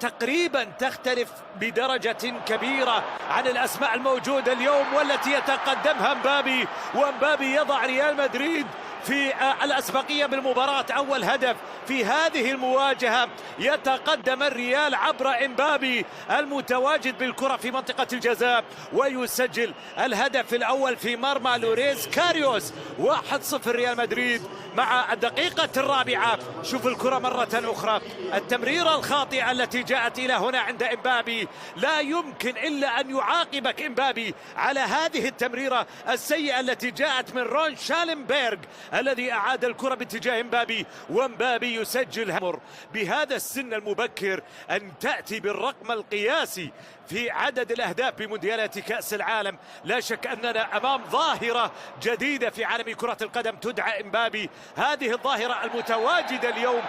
تقريبا تختلف بدرجة كبيرة عن الأسماء الموجودة اليوم والتي يتقدمها مبابي، ومبابي يضع ريال مدريد في الأسبقية بالمباراة. أول هدف في هذه المواجهة، يتقدم الريال عبر إمبابي المتواجد بالكرة في منطقة الجزاء ويسجل الهدف الأول في مرمى لوريس كاريوس. 1-0 ريال مدريد مع الدقيقة الرابعة. شوف الكرة مرة أخرى، التمريرة الخاطئة التي جاءت إلى هنا عند إمبابي، لا يمكن إلا أن يعاقبك إمبابي على هذه التمريرة السيئة التي جاءت من رون شالنبرغ الذي أعاد الكرة باتجاه إمبابي، وإمبابي يسجل. همر بهذا السن المبكر أن تأتي بالرقم القياسي في عدد الأهداف بمونديالات كأس العالم. لا شك أننا أمام ظاهرة جديدة في عالم كرة القدم تدعى إمبابي. هذه الظاهرة المتواجدة اليوم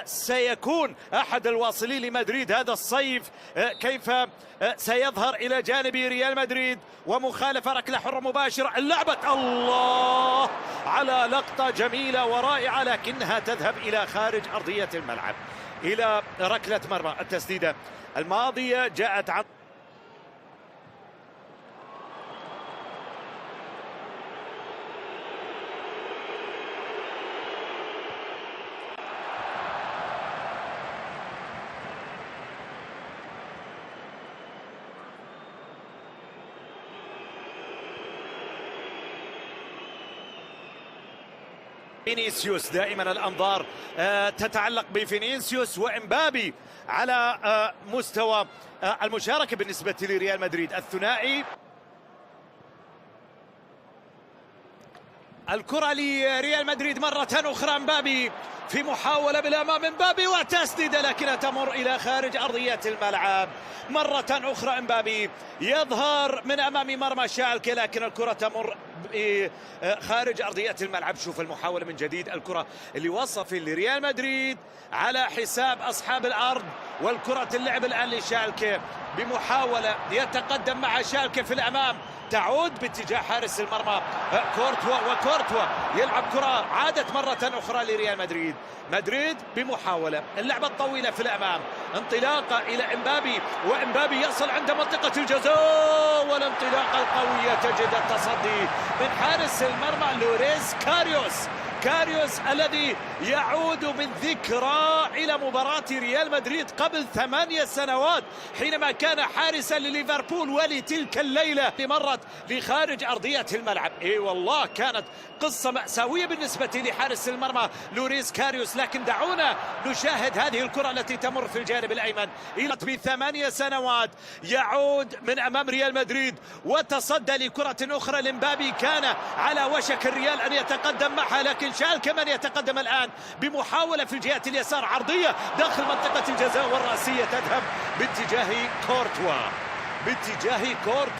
سيكون أحد الواصلين لمدريد هذا الصيف. كيف سيظهر إلى جانب ريال مدريد ومخالفة ركلة حرة مباشرة. اللعبة الله على لقطة جميلة ورائعة لكنها تذهب إلى خارج أرضية الملعب إلى ركلة مرمى. التسديدة الماضية جاءت عن فينيسيوس. دائما الأنظار تتعلق بفينيسيوس وإمبابي على مستوى المشاركة بالنسبة لريال مدريد. الثنائي، الكرة لريال مدريد مرة أخرى. إمبابي في محاولة بالأمام، إمبابي وتسديدة لكنها تمر إلى خارج أرضية الملعب. مرة أخرى إمبابي يظهر من أمام مرمى شالكي لكن الكرة تمر خارج أرضية الملعب. شوف المحاولة من جديد، الكرة اللي وصف لريال مدريد على حساب أصحاب الأرض، والكرة اللعب الآن لشالكي بمحاولة يتقدم مع شالكي في الأمام، تعود باتجاه حارس المرمى كورتوا، وكورتوا يلعب كرة عادت مرة أخرى لريال مدريد. مدريد بمحاولة اللعبة الطويلة في الأمام، انطلاقة إلى إمبابي، وإمبابي يصل عند منطقة الجزاء، والانطلاقة القوية تجد التصدي من حارس المرمى لوريس كاريوس الذي يعود من ذكرى إلى مباراة ريال مدريد قبل 8 سنوات حينما كان حارسا لليفربول، ولتلك الليلة مرت لخارج أرضية الملعب. اي والله كانت قصة مأساوية بالنسبة لحارس المرمى لوريس كاريوس، لكن دعونا نشاهد هذه الكرة التي تمر في الجانب الأيمن. إلى ب8 سنوات يعود من أمام ريال مدريد وتصدى لكرة أخرى لمبابي، كان على وشك الريال أن يتقدم معها، لكن شالكي من يتقدم الآن بمحاولة في الجهة اليسار، عرضية داخل منطقة الجزاء، والرأسية تذهب باتجاه كورتوا.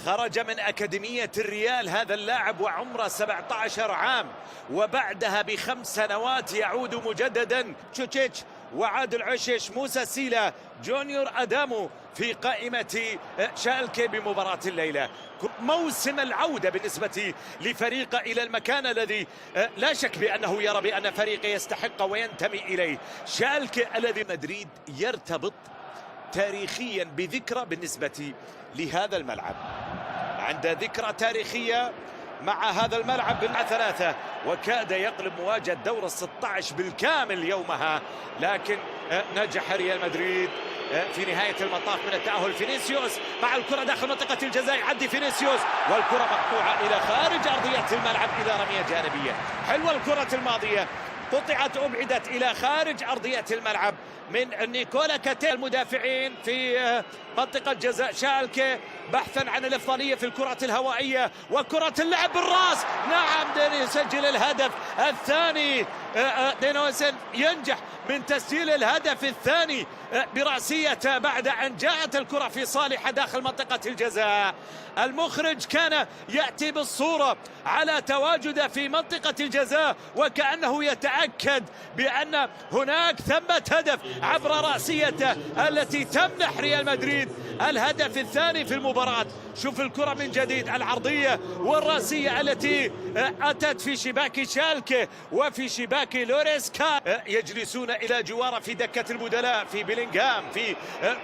خرج من أكاديمية الريال هذا اللاعب وعمره 17 عام، وبعدها ب5 سنوات يعود مجددا. تشوتشيتش وعادل عشش، موسى سيلا، جونيور أدامو في قائمة شالكي بمباراة الليلة. موسم العودة بالنسبة لفريقه إلى المكان الذي لا شك بأنه يرى بأن فريقه يستحق وينتمي إليه. شالكي الذي مدريد يرتبط تاريخيا بذكرى بالنسبة لهذا الملعب، عند ذكرى تاريخية مع هذا الملعب بال3، وكاد يقلب مواجهة دور ال16 بالكامل يومها، لكن نجح ريال مدريد في نهاية المطاف من التأهل. فينيسيوس مع الكرة داخل منطقة الجزاء، يعدي فينيسيوس والكرة مقطوعة إلى خارج أرضية الملعب إلى رمية جانبية. حلوة الكرة الماضية، قطعت أبعدت إلى خارج أرضية الملعب من نيكولا كاتيل. المدافعين في منطقة جزاء شالكي بحثا عن الأفضلية في الكرة الهوائية، وكرة اللعب بالراس. نعم، يسجل الهدف الثاني. دينوسن ينجح من تسجيل الهدف الثاني برأسية بعد أن جاءت الكرة في صالحه داخل منطقة الجزاء. المخرج كان يأتي بالصورة على تواجده في منطقة الجزاء وكأنه يتأكد بأن هناك ثمة هدف عبر رأسيته التي تمنح ريال مدريد الهدف الثاني في المباراة. شوف الكرة من جديد، العرضية والرأسية التي أتت في شباك شالكه وفي شباك لوريسكا. يجلسون إلى جوار في دكة البدلاء، في بيلينغهام، في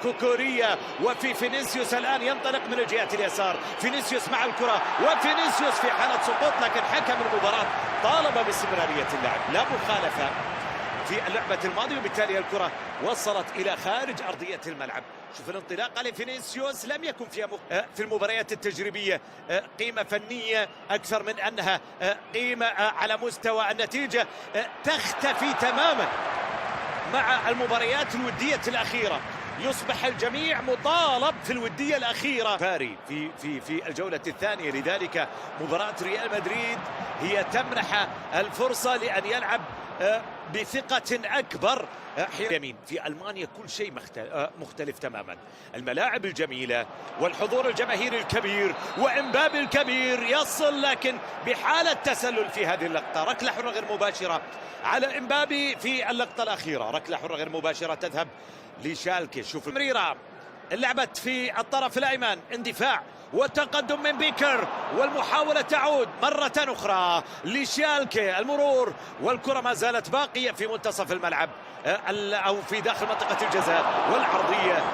كوكوريا وفي فينيسيوس. الآن ينطلق من الجهة اليسار، فينيسيوس مع الكرة، وفينيسيوس في حالة سقوط، لكن حكم المباراة طالب باستمرارية اللعب، لا مخالفة في اللعبة الماضية، وبالتالي الكرة وصلت إلى خارج أرضية الملعب. شوف الانطلاقة لفينيسيوس، لم يكن فيها في المباريات التجريبية قيمة فنية أكثر من أنها قيمة على مستوى النتيجة. تختفي تماما مع المباريات الودية الأخيرة. يصبح الجميع مطالب في الودية الأخيرة فاري في الجولة الثانية. لذلك مباراة ريال مدريد هي تمنح الفرصة لأن يلعب بثقة أكبر. يمين في ألمانيا كل شيء مختلف تماما، الملاعب الجميلة والحضور الجماهيري الكبير وإمبابي الكبير يصل، لكن بحالة تسلل في هذه اللقطة. ركلة حرة غير مباشرة على إمبابي في اللقطة الأخيرة، ركلة حرة غير مباشرة تذهب لشالكه. شوف مريرة لعبت في الطرف الأيمن، اندفاع والتقدم من بيكر، والمحاولة تعود مرة أخرى لشالكه، المرور والكرة ما زالت باقية في منتصف الملعب أو في داخل منطقة الجزاء، والعرضية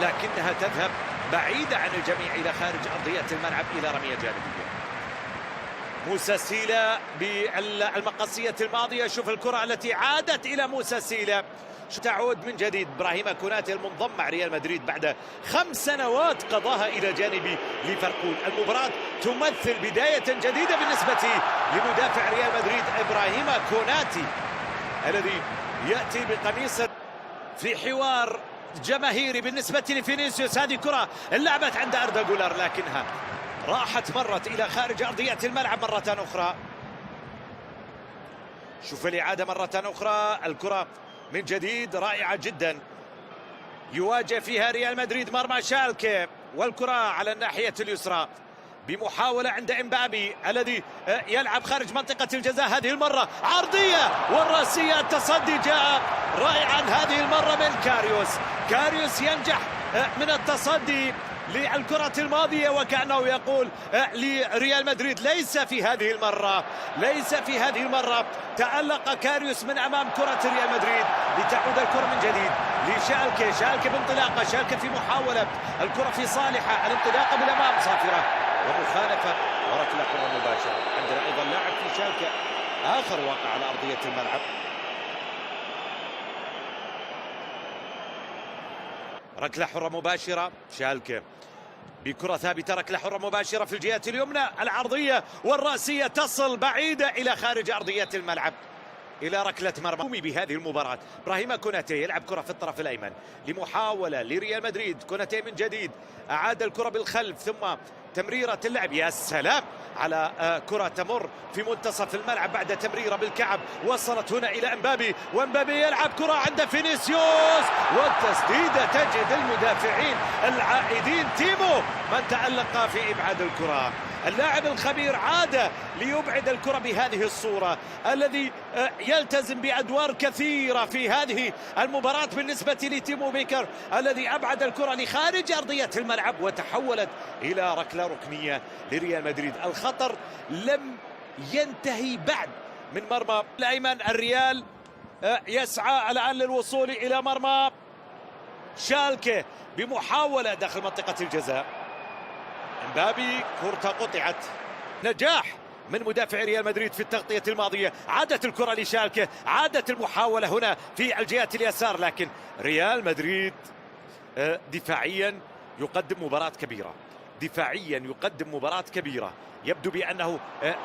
لكنها تذهب بعيدة عن الجميع إلى خارج أرضية الملعب إلى رمية جانبية. موسى سيلا بالمقصية الماضية. شوف الكرة التي عادت إلى موسى سيلا، تعود من جديد. إبراهيم كوناتي المنضم مع ريال مدريد بعد 5 سنوات قضاها إلى جانب ليفربول. المباراة تمثل بداية جديدة بالنسبة لمدافع ريال مدريد إبراهيم كوناتي الذي يأتي بقميص في حوار جماهيري. بالنسبة لفينيسيوس هذه كرة لعبت عند أردا جولر، لكنها راحت مرت إلى خارج أرضية الملعب مرة أخرى. شوف الإعادة مرة أخرى، الكرة من جديد رائعة جدا، يواجه فيها ريال مدريد مرمى شالكه، والكرة على الناحية اليسرى بمحاولة عند إمبابي الذي يلعب خارج منطقة الجزاء. هذه المرة عرضية والرأسية، التصدي جاء رائعا هذه المرة من كاريوس ينجح من التصدي للكرة الماضية، وكأنه يقول لريال مدريد ليس في هذه المرة تألق كاريوس من أمام كرة ريال مدريد لتعود الكرة من جديد شالكه بانطلاقة، شالكه في محاولة، الكرة في صالحة، الانطلاقة بالأمام صافرة ومخالفة وركلة حرة مباشرة. عندنا أيضا لاعب في شالكه آخر واقع على أرضية الملعب. ركلة حرة مباشرة، شالكه بكرة ثابتة، ركلة حرة مباشرة في الجهة اليمنى، العرضية والرأسية تصل بعيدة إلى خارج أرضية الملعب إلى ركلة مرمى. بهذه المباراة إبراهيم كوناتي يلعب كرة في الطرف الأيمن لمحاولة لريال مدريد. كوناتي من جديد أعاد الكرة بالخلف، ثم تمريرة اللعب، يا سلام على كرة تمر في منتصف الملعب بعد تمريرة بالكعب، وصلت هنا إلى إمبابي، وإمبابي يلعب كرة عند فينيسيوس، والتسديدة تجد المدافعين العائدين تيمو من تألق في إبعاد الكرة. اللاعب الخبير عاد ليبعد الكرة بهذه الصورة، الذي يلتزم بأدوار كثيرة في هذه المباراة بالنسبة لتيمو بيكر، الذي أبعد الكرة لخارج أرضية الملعب وتحولت إلى ركلة ركنية لريال مدريد. الخطر لم ينتهي بعد من مرمى الأيمن. الريال يسعى الآن للوصول إلى مرمى شالكه بمحاولة داخل منطقة الجزاء. إمبابي كرة قطعت، نجاح من مدافع ريال مدريد في التغطية الماضية. عادت الكرة لشالكه، عادت المحاولة هنا في الجهة اليسار، لكن ريال مدريد دفاعيا يقدم مباراة كبيرة. يبدو بأنه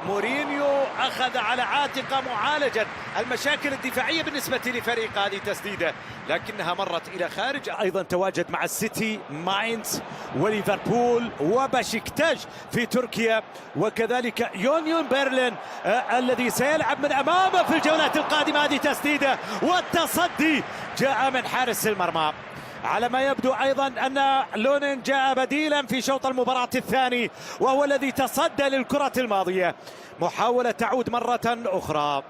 مورينيو أخذ على عاتق معالجة المشاكل الدفاعية بالنسبة لفريق. هذه تسديدة لكنها مرت إلى خارج. أيضا تواجد مع السيتي، ماينز وليفربول وبشكتاش في تركيا، وكذلك يونيون برلين الذي سيلعب من أمامه في الجولات القادمة. هذه تسديدة والتصدي جاء من حارس المرمى. على ما يبدو أيضا أن لونين جاء بديلا في شوط المباراة الثاني، وهو الذي تصدى للكرة الماضية. محاولة تعود مرة أخرى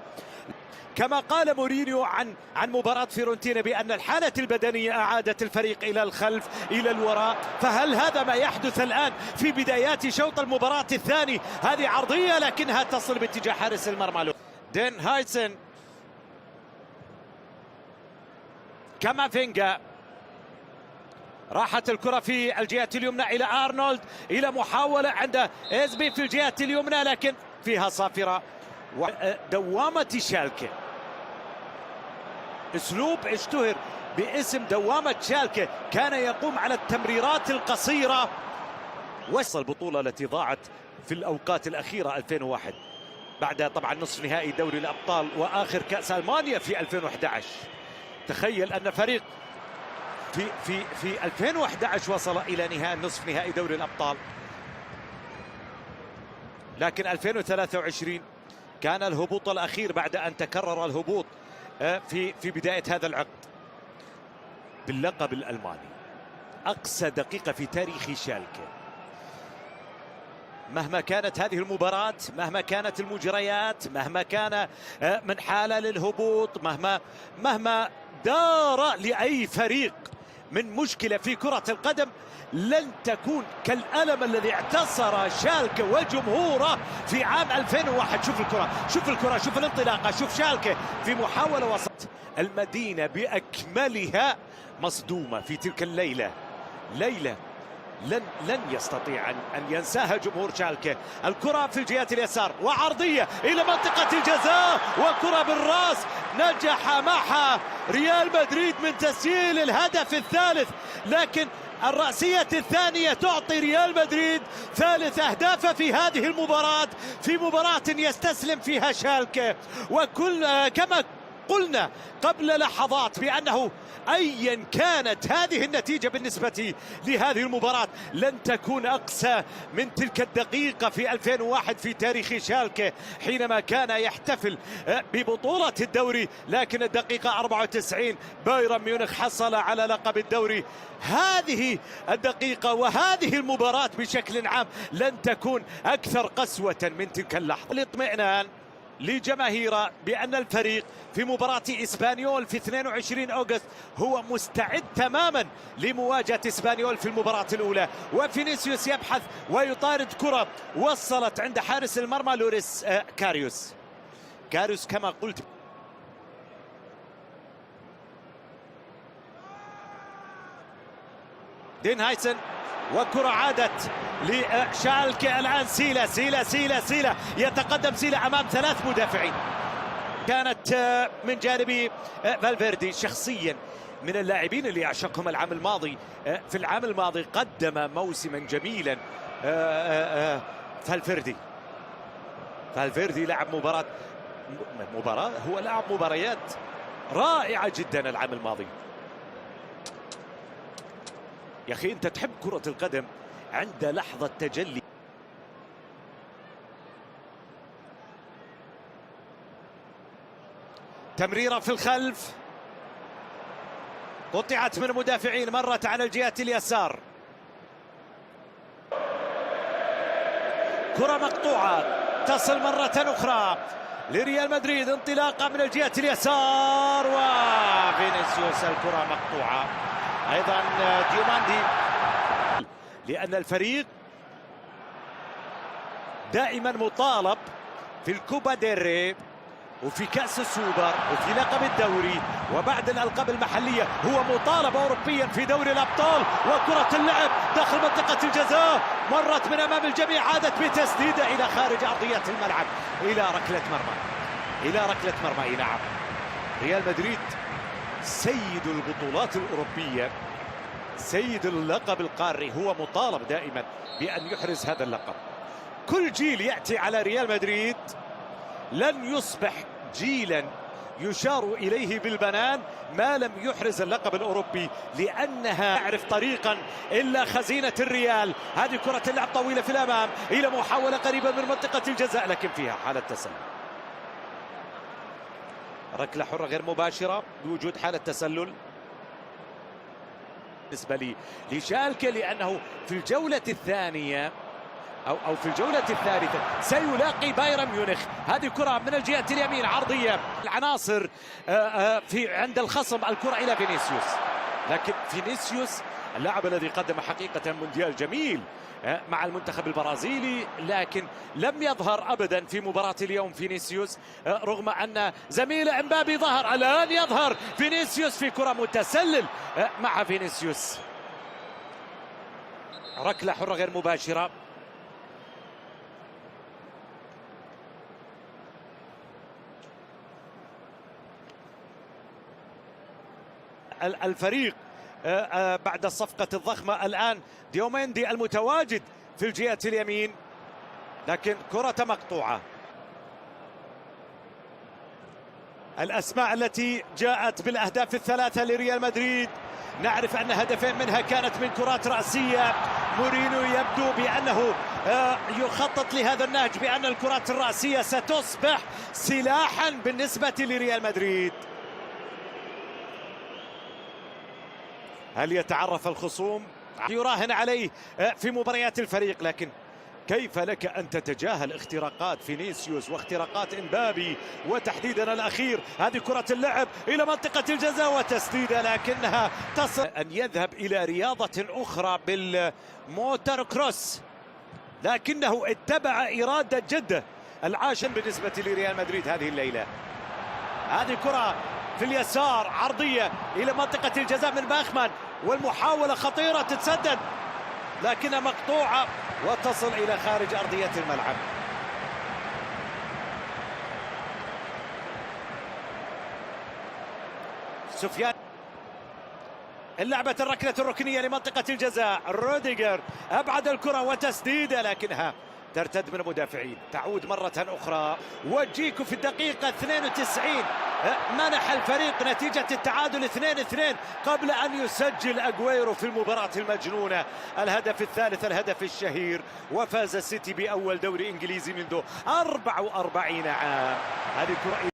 كما قال مورينيو عن مباراة فيورنتينا بأن الحالة البدنية أعادت الفريق إلى الخلف إلى الوراء، فهل هذا ما يحدث الآن في بدايات شوط المباراة الثاني؟ هذه عرضية لكنها تصل باتجاه حارس المرمى دين هايسن. كامافينجا، راحت الكرة في الجهة اليمنى إلى أرنولد، إلى محاولة عند إزبي في الجهة اليمنى لكن فيها صافرة. دوامة شالكه، اسلوب اشتهر باسم دوامة شالكه، كان يقوم على التمريرات القصيرة. وصل البطولة التي ضاعت في الأوقات الأخيرة 2001 بعد طبعا نصف نهائي دوري الأبطال وآخر كأس ألمانيا في 2011. تخيل أن فريق في 2011 وصل إلى نهائي نصف نهائي دوري الأبطال، لكن 2023 كان الهبوط الأخير بعد أن تكرر الهبوط في بداية هذا العقد باللقب الألماني. أقصى دقيقة في تاريخ شالكه. مهما كانت هذه المباراة، مهما كانت المجريات، مهما كان من حالة للهبوط، مهما دار لأي فريق من مشكلة في كرة القدم، لن تكون كالألم الذي اعتصر شالكه وجمهوره في عام 2001. شوف الكرة، شوف الكرة، شوف الانطلاقة، شوف شالكه في محاولة وسط. المدينة بأكملها مصدومة في تلك الليلة، ليلة لن يستطيع أن ينساها جمهور شالكه. الكرة في الجهة اليسار وعرضية إلى منطقة الجزاء وكرة بالراس. نجح معها ريال مدريد من تسجيل الهدف الثالث، لكن الرأسية الثانية تعطي ريال مدريد ثالث أهدافه في هذه المباراة، في مباراة يستسلم فيها شالكه. كما قلنا قبل لحظات بأنه أيا كانت هذه النتيجة بالنسبة لهذه المباراة لن تكون أقسى من تلك الدقيقة في 2001 في تاريخ شالكه حينما كان يحتفل ببطولة الدوري، لكن الدقيقة 94 بايرن ميونخ حصل على لقب الدوري. هذه الدقيقة وهذه المباراة بشكل عام لن تكون أكثر قسوة من تلك اللحظة. الاطمئنان لجماهيره بأن الفريق في مباراة إسبانيول في 22 أغسطس هو مستعد تماما لمواجهة إسبانيول في المباراة الأولى. وفينيسيوس يبحث ويطارد كرة وصلت عند حارس المرمى لوريس كاريوس كما قلت. دين هايسن وكرة عادت لشالكه الآن. سيلا يتقدم سيلا أمام 3 مدافعين. كانت من جانب فالفيردي، شخصيا من اللاعبين اللي أعشقهم العام الماضي. في العام الماضي قدم موسما جميلا. فالفيردي لعب مباراة هو لعب مباريات رائعة جدا العام الماضي. يا أخي أنت تحب كرة القدم عند لحظة تجلي. تمريرة في الخلف قطعت من المدافعين، مرت على الجهة اليسار. كرة مقطوعة تصل مرة أخرى لريال مدريد. انطلاقة من الجهة اليسار وفينيسيوس. الكرة مقطوعة أيضا ديوماندي، لأن الفريق دائما مطالب في الكوبا ديري وفي كأس السوبر وفي لقب الدوري وبعد الألقاب المحلية هو مطالب أوروبيا في دوري الأبطال. وكرة اللعب داخل منطقة الجزاء مرت من أمام الجميع، عادت بتسديدة إلى خارج أرضية الملعب إلى ركلة مرمى. نعم، ريال مدريد سيد البطولات الأوروبية، سيد اللقب القاري، هو مطالب دائما بأن يحرز هذا اللقب. كل جيل يأتي على ريال مدريد لن يصبح جيلا يشار إليه بالبنان ما لم يحرز اللقب الأوروبي، لأنها تعرف طريقا إلا خزينة الريال. هذه كرة اللعب طويلة في الأمام إلى محاولة قريبة من منطقة الجزاء، لكن فيها حالة تسلل. ركلة حرة غير مباشرة بوجود حالة تسلل بالنسبة لشالكه، لأنه في الجولة الثانية أو في الجولة الثالثة سيلاقي بايرن ميونخ. هذه كرة من الجهة اليمين عرضية العناصر في عند الخصم، الكرة إلى فينيسيوس، لكن فينيسيوس اللاعب الذي قدم حقيقة مونديال جميل مع المنتخب البرازيلي، لكن لم يظهر أبدا في مباراة اليوم فينيسيوس، رغم أن زميله امبابي ظهر. الآن يظهر فينيسيوس في كرة متسلل مع فينيسيوس، ركلة حرة غير مباشرة. الفريق بعد الصفقة الضخمة الآن ديوميندي المتواجد في الجهة اليمين، لكن كرة مقطوعة. الأسماء التي جاءت بالأهداف الثلاثة لريال مدريد، نعرف أن هدفين منها كانت من كرات رأسية. مورينو يبدو بأنه يخطط لهذا النهج، بأن الكرات الرأسية ستصبح سلاحا بالنسبة لريال مدريد. هل يتعرف الخصوم؟ يراهن عليه في مباريات الفريق، لكن كيف لك أن تتجاهل اختراقات فينيسيوس واختراقات امبابي، وتحديدا الأخير هذه كرة اللعب إلى منطقة الجزاء وتسديدة، لكنها تصل أن يذهب إلى رياضة أخرى بالموتر كروس، لكنه اتبع إرادة جدة العاشر بالنسبة لريال مدريد هذه الليلة. هذه كرة في اليسار عرضية إلى منطقة الجزاء من باخمان، والمحاولة خطيرة تتسدد لكنها مقطوعة وتصل إلى خارج أرضية الملعب. سفيان اللعبة الركلة الركنية لمنطقة الجزاء، روديجر أبعد الكرة وتسديدة لكنها ترتد من المدافعين. تعود مرة أخرى وجيكو في الدقيقة 92 منح الفريق نتيجة التعادل 2-2 قبل أن يسجل أغويرو في المباراة المجنونة الهدف الثالث، الهدف الشهير، وفاز السيتي بأول دوري إنجليزي منذ 44 عام. هذه كرة